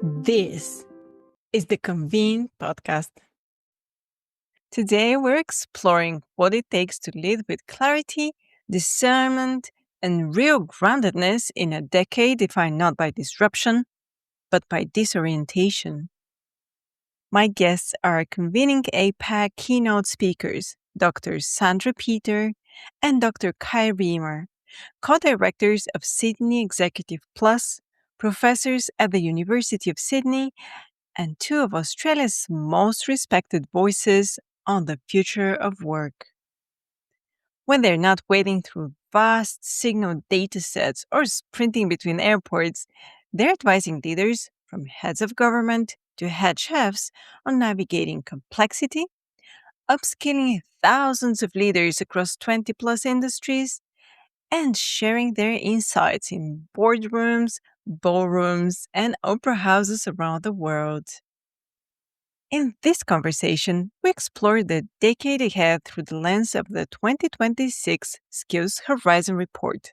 This is the Convene podcast. Today, we're exploring what it takes to lead with clarity, discernment, and real groundedness in a decade defined not by disruption, but by disorientation. My guests are Convening APAC keynote speakers, Dr. Sandra Peter and Dr. Kai Riemer, co-directors of Sydney Executive Plus, professors at the University of Sydney, and two of Australia's most respected voices on the future of work. When they're not wading through vast signal datasets or sprinting between airports, they're advising leaders, from heads of government to head chefs, on navigating complexity, upskilling thousands of leaders across 20 plus industries, and sharing their insights in boardrooms, ballrooms, and opera houses around the world. In this conversation, we explore the decade ahead through the lens of the 2026 Skills Horizon Report,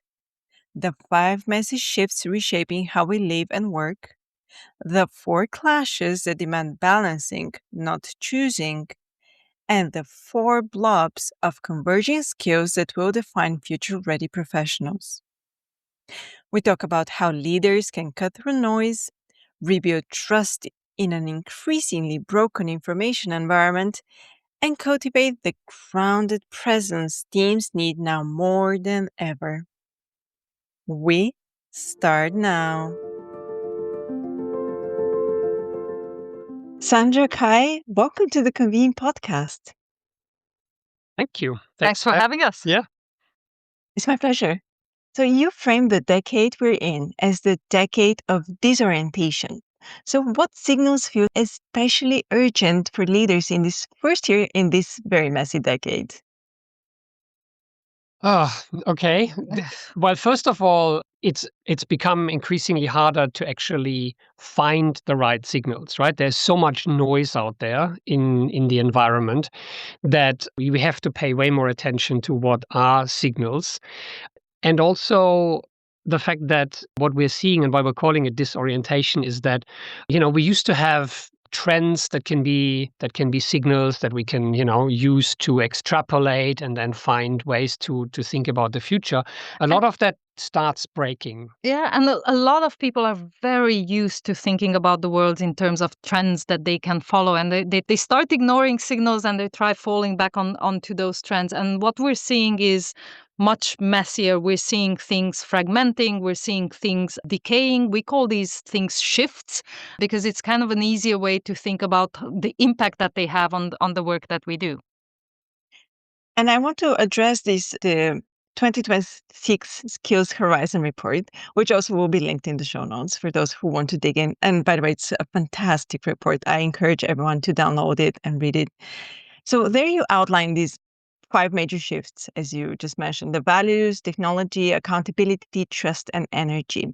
the 5 messy shifts reshaping how we live and work, the 4 clashes that demand balancing, not choosing, and the 4 blobs of converging skills that will define future-ready professionals. We talk about how leaders can cut through noise, rebuild trust in an increasingly broken information environment, and cultivate the grounded presence teams need now more than ever. We start now. Sandra, Kai, welcome to the Convene podcast. Thank you. Thanks for having us. Yeah. It's my pleasure. So you framed the decade we're in as the decade of disorientation. So what signals feel especially urgent for leaders in this first year in this very messy decade? Okay. Well, first of all, it's become increasingly harder to actually find the right signals, right? There's so much noise out there in the environment that we have to pay way more attention to what are signals. And also the fact that what we're seeing and why we're calling it disorientation is that, we used to have trends that can be signals that we can, use to extrapolate and then find ways to think about the future. A lot of that starts breaking. Yeah, and a lot of people are very used to thinking about the world in terms of trends that they can follow, and they start ignoring signals and they try falling back onto those trends. And what we're seeing is much messier. We're seeing things fragmenting, we're seeing things decaying. We call these things shifts because it's kind of an easier way to think about the impact that they have on the work that we do. And I want to address the 2026 Skills Horizon Report, which also will be linked in the show notes for those who want to dig in. And by the way, it's a fantastic report. I encourage everyone to download it and read it. So there you outline these 5 major shifts, as you just mentioned: the values, technology, accountability, trust, and energy.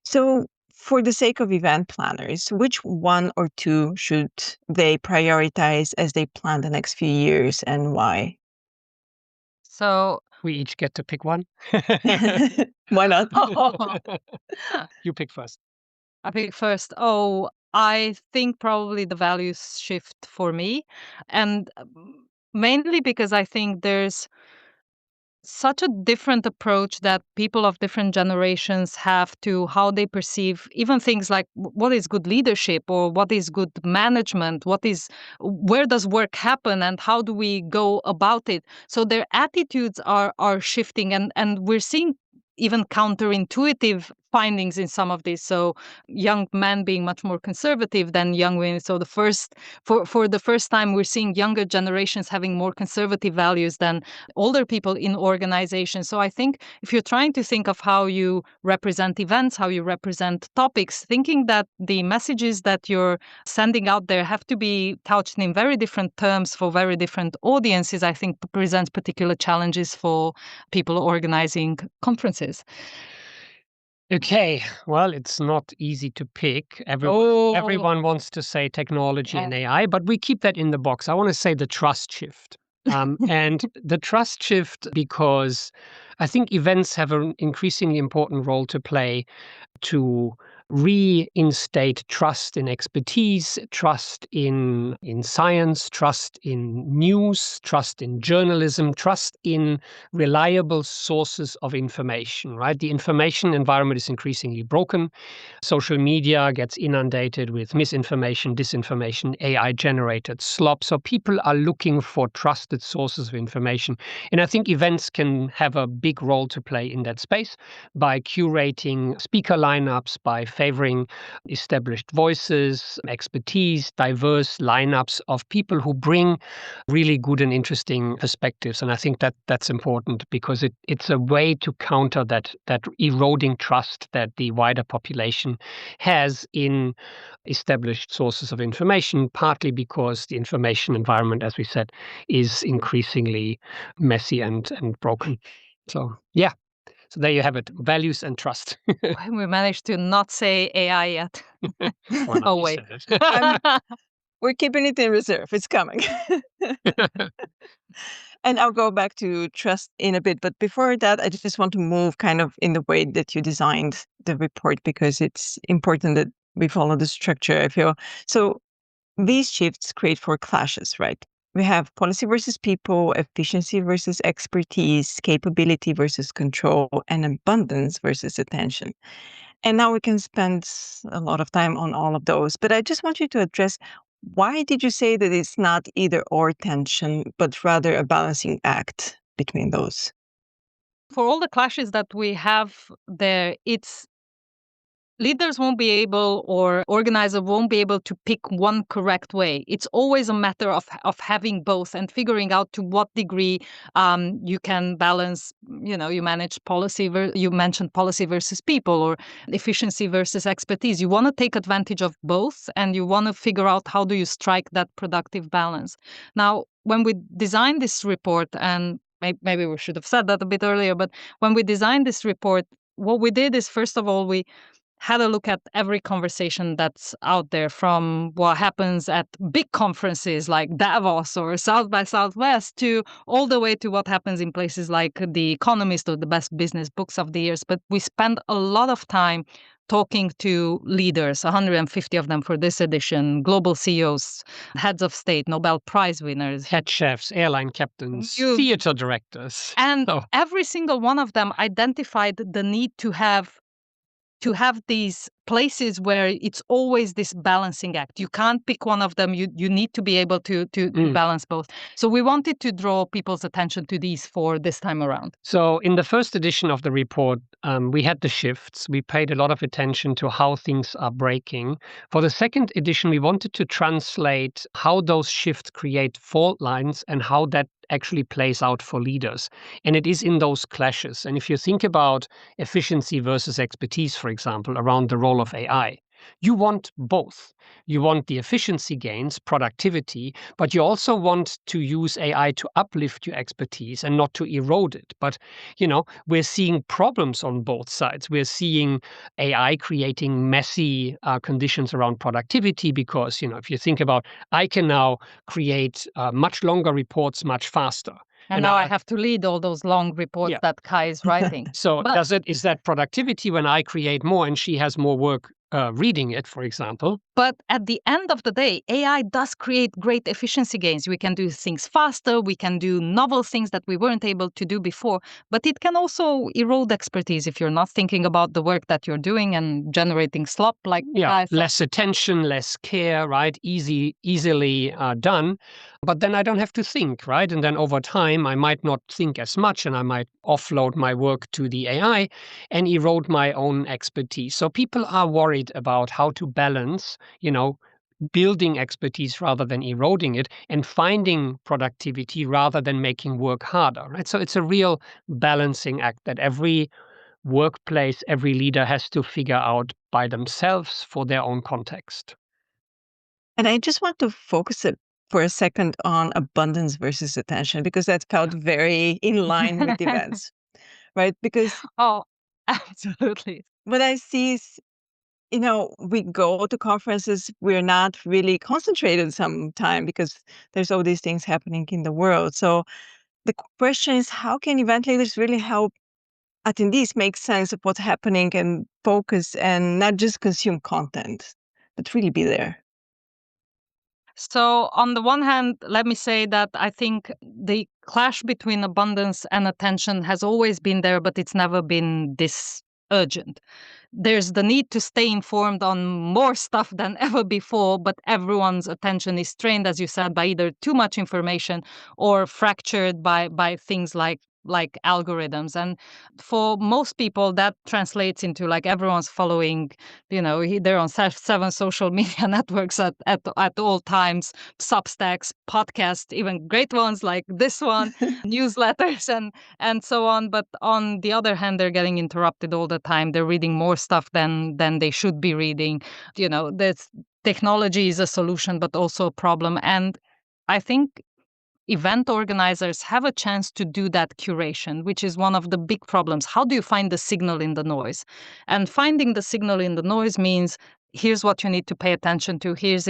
So for the sake of event planners, which one or two should they prioritize as they plan the next few years, and why? So We each get to pick one. Why not? You pick first. I pick first. Oh, I think probably the values shift for me. And mainly because I think there's such a different approach that people of different generations have to how they perceive even things like what is good leadership or what is good management, where does work happen and how do we go about it. So their attitudes are shifting, and we're seeing even counterintuitive findings in some of this. So young men being much more conservative than young women. So for the first time, we're seeing younger generations having more conservative values than older people in organizations. So I think if you're trying to think of how you represent events, how you represent topics, thinking that the messages that you're sending out there have to be couched in very different terms for very different audiences, I think presents particular challenges for people organizing conferences. Okay, well, it's not easy to pick. Everyone wants to say technology and AI, but we keep that in the box. I want to say the trust shift. And the trust shift because I think events have an increasingly important role to play to reinstate trust in expertise, trust in science, trust in news, trust in journalism, trust in reliable sources of information, right? The information environment is increasingly broken. Social media gets inundated with misinformation, disinformation, AI-generated slop. So people are looking for trusted sources of information. And I think events can have a big role to play in that space by curating speaker lineups, by favoring established voices, expertise, diverse lineups of people who bring really good and interesting perspectives. And I think that that's important because it's a way to counter that eroding trust that the wider population has in established sources of information, partly because the information environment, as we said, is increasingly messy and broken. So yeah. So there you have it, values and trust. We managed to not say AI yet. Why not? Oh, You wait. said it. We're keeping it in reserve. It's coming. And I'll go back to trust in a bit. But before that, I just want to move kind of in the way that you designed the report, because it's important that we follow the structure, I feel. So these shifts create four clashes, right? We have policy versus people, efficiency versus expertise, capability versus control, and abundance versus attention. And now we can spend a lot of time on all of those. But I just want you to address, why did you say that it's not either or tension, but rather a balancing act between those? For all the clashes that we have there, it's leaders won't be able, or organizer won't be able to pick one correct way. It's always a matter of having both and figuring out to what degree you can balance. You manage policy. You mentioned policy versus people, or efficiency versus expertise. You want to take advantage of both, and you want to figure out how do you strike that productive balance. Now, when we designed this report, and maybe we should have said that a bit earlier, but when we designed this report, what we did is, first of all, we had a look at every conversation that's out there, from what happens at big conferences like Davos or South by Southwest, to all the way to what happens in places like The Economist or the best business books of the years. But we spend a lot of time talking to leaders, 150 of them for this edition, global CEOs, heads of state, Nobel Prize winners, head chefs, airline captains, theater directors. And every single one of them identified the need to have these places where it's always this balancing act. You can't pick one of them. You need to be able to balance both. So we wanted to draw people's attention to these four this time around. So in the first edition of the report, we had the shifts. We paid a lot of attention to how things are breaking. For the second edition, we wanted to translate how those shifts create fault lines and how that actually plays out for leaders. And it is in those clashes. And if you think about efficiency versus expertise, for example, around the role of AI, you want both. You want the efficiency gains, productivity, but you also want to use AI to uplift your expertise and not to erode it. But, we're seeing problems on both sides. We're seeing AI creating messy conditions around productivity because, if you think about, I can now create much longer reports much faster. And now I have to lead all those long reports that Kai is writing. So is that productivity when I create more and she has more work reading it, for example? But at the end of the day, AI does create great efficiency gains. We can do things faster. We can do novel things that we weren't able to do before. But it can also erode expertise if you're not thinking about the work that you're doing and generating slop like less attention, less care, right? Easily done. But then I don't have to think, right? And then over time, I might not think as much and I might offload my work to the AI and erode my own expertise. So people are worried about how to balance, building expertise rather than eroding it, and finding productivity rather than making work harder, right? So it's a real balancing act that every workplace, every leader has to figure out by themselves for their own context. And I just want to focus it for a second on abundance versus attention, because that felt very in line with events, right? Because absolutely. What I see is, we go to conferences, we're not really concentrated sometime because there's all these things happening in the world. So the question is, how can event leaders really help attendees make sense of what's happening and focus and not just consume content, but really be there. So on the one hand, let me say that I think the clash between abundance and attention has always been there, but it's never been this urgent. There's the need to stay informed on more stuff than ever before, but everyone's attention is strained, as you said, by either too much information or fractured by things like algorithms. And for most people, that translates into like everyone's following, they're on 7 social media networks at all times, Substacks, podcasts, even great ones like this one, newsletters and so on. But on the other hand, they're getting interrupted all the time. They're reading more stuff than they should be reading. This technology is a solution, but also a problem. And I think event organizers have a chance to do that curation, which is one of the big problems. How do you find the signal in the noise? And finding the signal in the noise means here's what you need to pay attention to. Here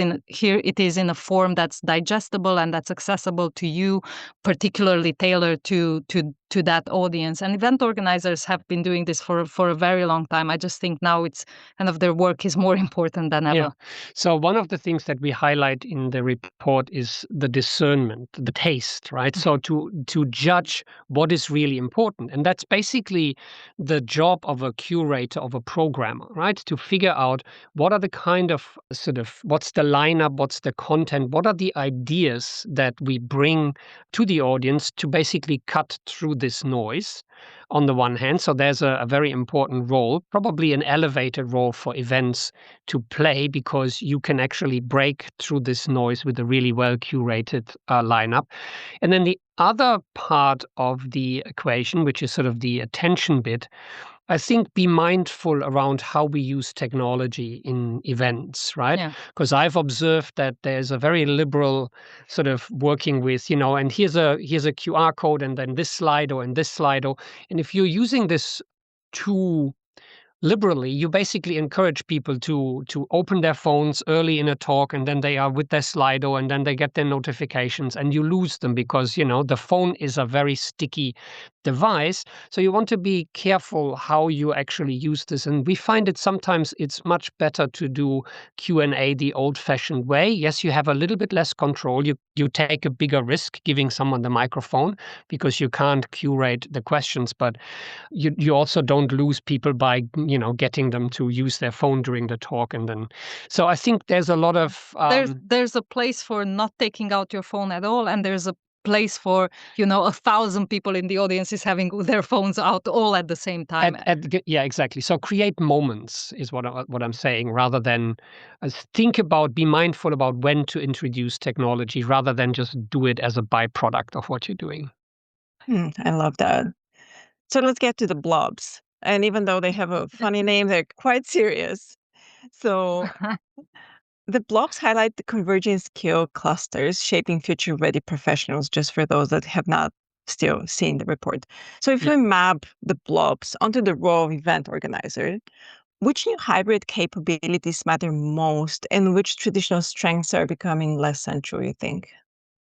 it is in a form that's digestible and that's accessible to you, particularly tailored to that audience. And event organizers have been doing this for a very long time. I just think now it's kind of their work is more important than ever. Yeah. So one of the things that we highlight in the report is the discernment, the taste, right? So to judge what is really important. And that's basically the job of a curator, of a programmer, right? To figure out what are the kind of what's the lineup, what's the content, what are the ideas that we bring to the audience to basically cut through this noise on the one hand. So there's a very important role, probably an elevated role for events to play, because you can actually break through this noise with a really well curated lineup. And then the other part of the equation, which is sort of the attention bit, I think be mindful around how we use technology in events, right? Yeah. Because I've observed that there's a very liberal sort of working with, and here's a QR code and then this Slido and this Slido. And if you're using this too liberally, you basically encourage people to open their phones early in a talk, and then they are with their Slido, and then they get their notifications, and you lose them because the phone is a very sticky device. So you want to be careful how you actually use this. And we find it sometimes it's much better to do Q&A the old-fashioned way. Yes, you have a little bit less control. You take a bigger risk giving someone the microphone because you can't curate the questions, but you also don't lose people by getting them to use their phone during the talk. And then so I think there's a lot of there's a place for not taking out your phone at all, and there's a place for 1,000 people in the audience is having their phones out all at the same time. Yeah, exactly. So create moments is what I'm saying, rather than be mindful about when to introduce technology rather than just do it as a byproduct of what you're doing. I love that. So let's get to the blobs. And even though they have a funny name, they're quite serious. So the blobs highlight the converging skill clusters shaping future-ready professionals, just for those that have not still seen the report. So if we map the blobs onto the role of event organizer, which new hybrid capabilities matter most and which traditional strengths are becoming less central, you think?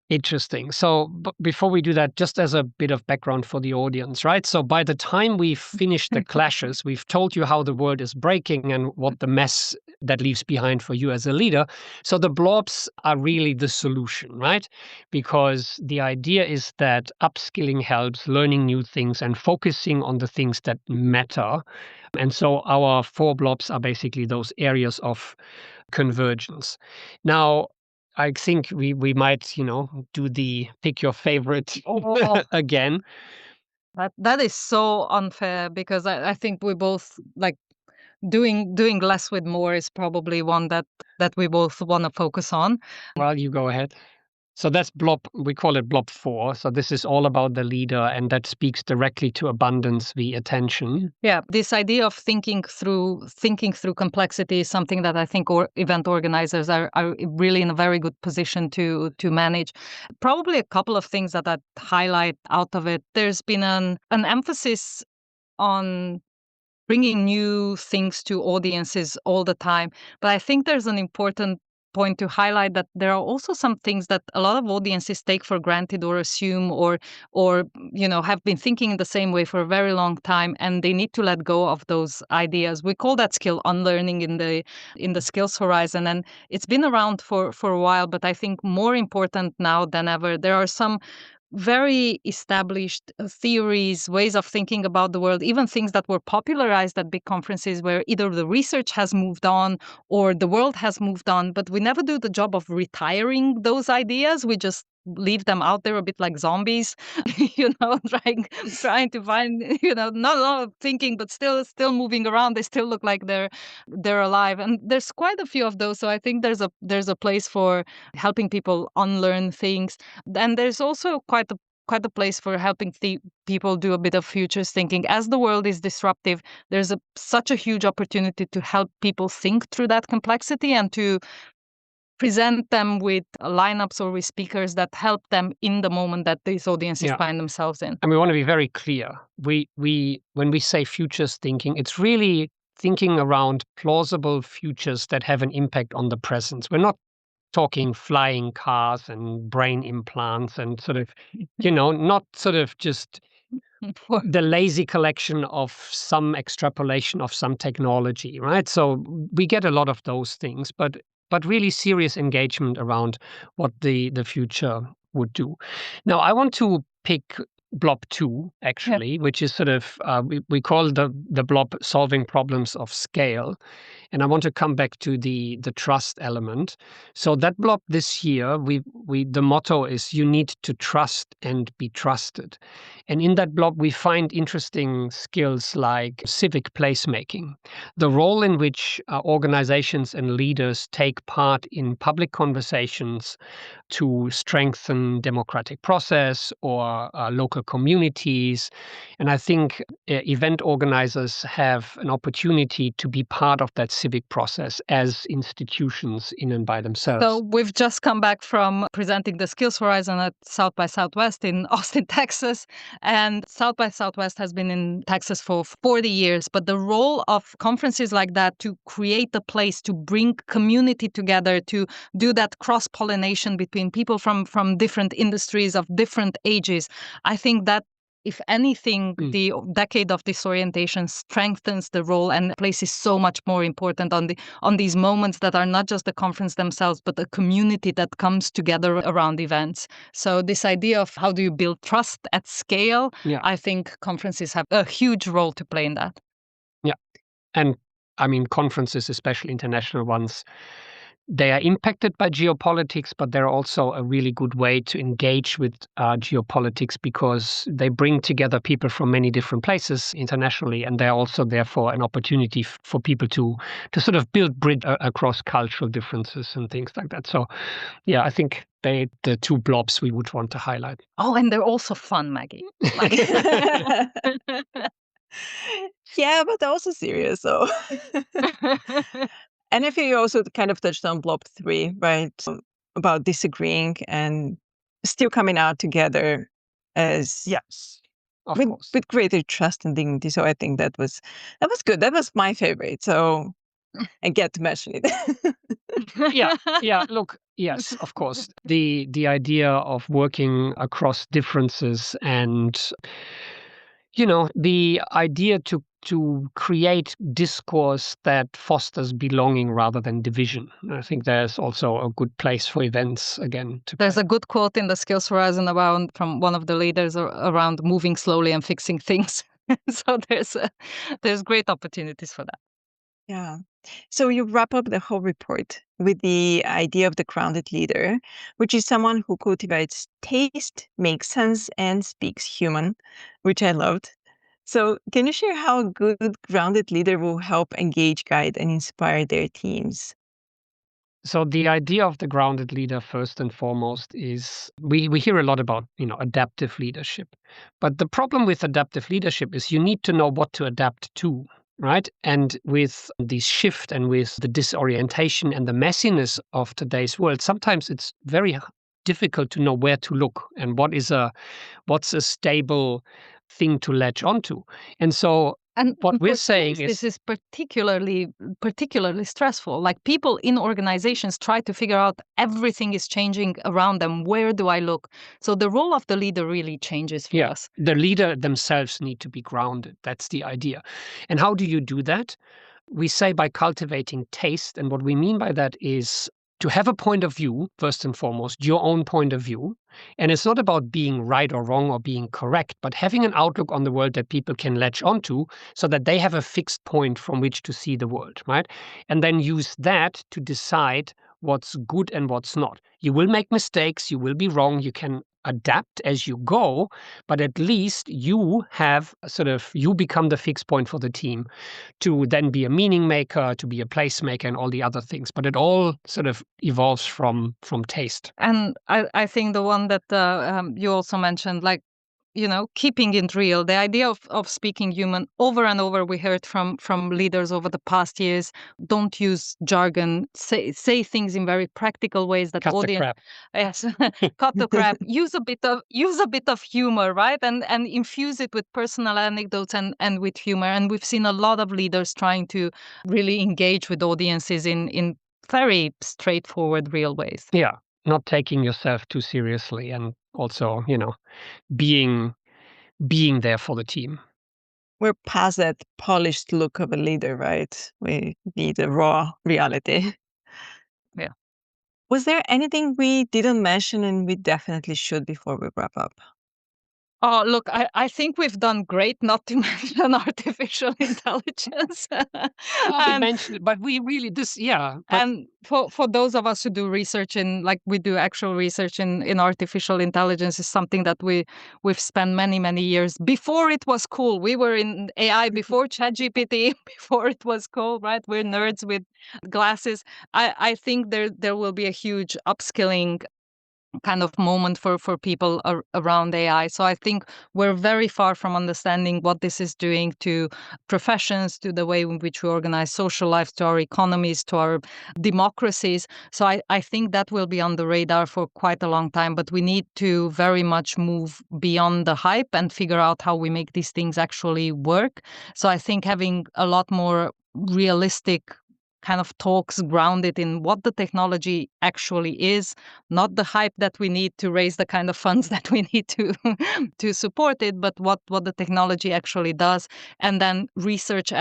Interesting. So before we do that, just as a bit of background for the audience, right? So by the time we've finished the clashes, we've told you how the world is breaking and what the mess that leaves behind for you as a leader. So the blobs are really the solution, right? Because the idea is that upskilling helps, learning new things and focusing on the things that matter. And so our 4 blobs are basically those areas of convergence. Now, I think we might, do the pick your favorite again. That is so unfair, because I think we both like doing less with more is probably one that we both want to focus on. Well, you go ahead. So that's we call it blob 4. So this is all about the leader, and that speaks directly to abundance, the attention. Yeah, this idea of thinking through complexity is something that I think event organizers are really in a very good position to manage. Probably a couple of things that I'd highlight out of it. There's been an emphasis on bringing new things to audiences all the time, but I think there's an important point to highlight that there are also some things that a lot of audiences take for granted or assume or have been thinking in the same way for a very long time, and they need to let go of those ideas. We call that skill unlearning in the skills horizon, and it's been around for a while, but I think more important now than ever. There are some very established theories, ways of thinking about the world, even things that were popularized at big conferences where either the research has moved on or the world has moved on, but we never do the job of retiring those ideas. We just leave them out there a bit like zombies, trying to find, not a lot of thinking, but still moving around. They still look like they're alive. And there's quite a few of those. So I think there's a place for helping people unlearn things. And there's also quite a place for helping people do a bit of futures thinking. As the world is disruptive, there's such a huge opportunity to help people think through that complexity and to present them with lineups or with speakers that help them in the moment that these audiences find themselves in. And we want to be very clear. We when we say futures thinking, it's really thinking around plausible futures that have an impact on the present. We're not talking flying cars and brain implants and sort of, not sort of just the lazy collection of some extrapolation of some technology, right? So we get a lot of those things, but really serious engagement around what the future would do. Now, I want to pick blob 2, actually, which is sort of, we call the blob solving problems of scale. And I want to come back to the trust element. So that blob this year, the motto is you need to trust and be trusted. And in that blob, we find interesting skills like civic placemaking, the role in which organizations and leaders take part in public conversations to strengthen democratic process or local communities. And I think event organizers have an opportunity to be part of that civic process as institutions in and by themselves. So we've just come back from presenting the Skills Horizon at South by Southwest in Austin, Texas. And South by Southwest has been in Texas for 40 years. But the role of conferences like that to create a place to bring community together, to do that cross-pollination between people from different industries of different ages, I think that if anything, the decade of disorientation strengthens the role and places so much more important on these moments that are not just the conference themselves, but a community that comes together around events. So this idea of how do you build trust at scale, I think conferences have a huge role to play in that. Yeah. And I mean, conferences, especially international ones, they are impacted by geopolitics, but they're also a really good way to engage with geopolitics because they bring together people from many different places internationally, and they're also therefore an opportunity for people to sort of build bridge across cultural differences and things like that. So, yeah, I think the 2 blobs we would want to highlight. Oh, and they're also fun, Maggie. Yeah, but also serious. So. And I think you also kind of touched on blob 3, right? About disagreeing and still coming out together as with greater trust and dignity. So I think that was good. That was my favorite. So I get to mention it. Yeah. Look, yes, of course. The idea of working across differences and the idea to create discourse that fosters belonging rather than division. I think there's also a good place for events again. There's a good quote in the Skills Horizon from one of the leaders around moving slowly and fixing things. So there's great opportunities for that. Yeah. So you wrap up the whole report with the idea of the grounded leader, which is someone who cultivates taste, makes sense, and speaks human, which I loved. So can you share how a good grounded leader will help engage, guide, and inspire their teams? So the idea of the grounded leader, first and foremost, is we hear a lot about, adaptive leadership. But the problem with adaptive leadership is you need to know what to adapt to, right? And with the shift and with the disorientation and the messiness of today's world, sometimes it's very difficult to know where to look and what's a stable thing to latch onto. And so And What we're for saying teams, is, this is particularly stressful. Like people in organizations try to figure out everything is changing around them. Where do I look? So the role of the leader really changes for us. the leader themselves need to be grounded. That's the idea. And how do you do that? We say by cultivating taste. And what we mean by that is to have a point of view, first and foremost, your own point of view. And it's not about being right or wrong or being correct, but having an outlook on the world that people can latch onto so that they have a fixed point from which to see the world, right? And then use that to decide what's good and what's not. You will make mistakes, you will be wrong, you can adapt as you go, but at least you have you become the fixed point for the team to then be a meaning maker, to be a placemaker, and all the other things. But it all sort of evolves from taste. And I think the one that you also mentioned, like, keeping it real, the idea of speaking human, over and over we heard from leaders over the past years. Don't use jargon, say things in very practical ways that Cut the audience. crap. Yes, cut the crap. Use a bit of humor, right? And infuse it with personal anecdotes and with humor. And we've seen a lot of leaders trying to really engage with audiences in very straightforward, real ways. Yeah, not taking yourself too seriously, and also, being there for the team. We're past that polished look of a leader, right? We need a raw reality. Yeah. Was there anything we didn't mention and we definitely should before we wrap up? Oh, look, I think we've done great not to mention artificial intelligence. We and mentioned it, but we really but and for those of us who do research in, like, we do actual research in artificial intelligence, is something that we've spent many years before it was cool. We were in AI before ChatGPT, before it was cool, right? We're nerds with glasses. I think there will be a huge upskilling kind of moment for people around AI. So I think we're very far from understanding what this is doing to professions, to the way in which we organize social lives, to our economies, to our democracies. So I think that will be on the radar for quite a long time, but we need to very much move beyond the hype and figure out how we make these things actually work. So I think having a lot more realistic kind of talks grounded in what the technology actually is, not the hype that we need to raise the kind of funds that we need to to support it, but what the technology actually does, and then research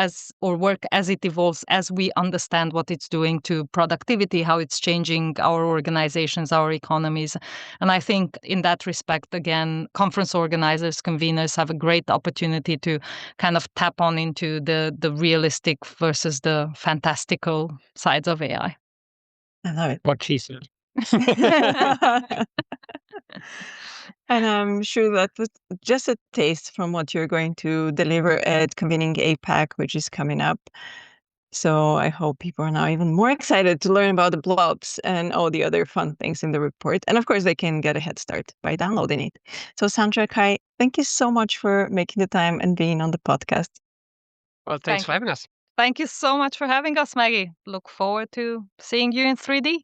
or work as it evolves, as we understand what it's doing to productivity, how it's changing our organizations, our economies. And I think in that respect, again, conference organizers, conveners have a great opportunity to kind of tap on into the realistic versus the fantastical sides of AI. I love it. what she said. And I'm sure that was just a taste from what you're going to deliver at Convening APAC, which is coming up. So I hope people are now even more excited to learn about the blobs and all the other fun things in the report. And of course, they can get a head start by downloading it. So Sandra, Kai, thank you so much for making the time and being on the podcast. Well, thanks Thank for having us. Thank you so much for having us, Maggie. Look forward to seeing you in 3D.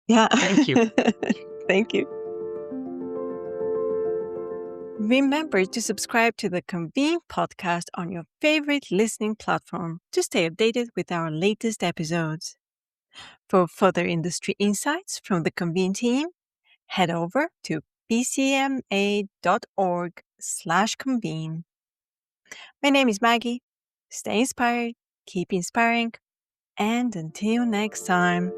Yeah. Thank you. Thank you. Remember to subscribe to the Convene podcast on your favorite listening platform to stay updated with our latest episodes. For further industry insights from the Convene team, head over to pcma.org/convene. My name is Maggie. Stay inspired, keep inspiring, and until next time.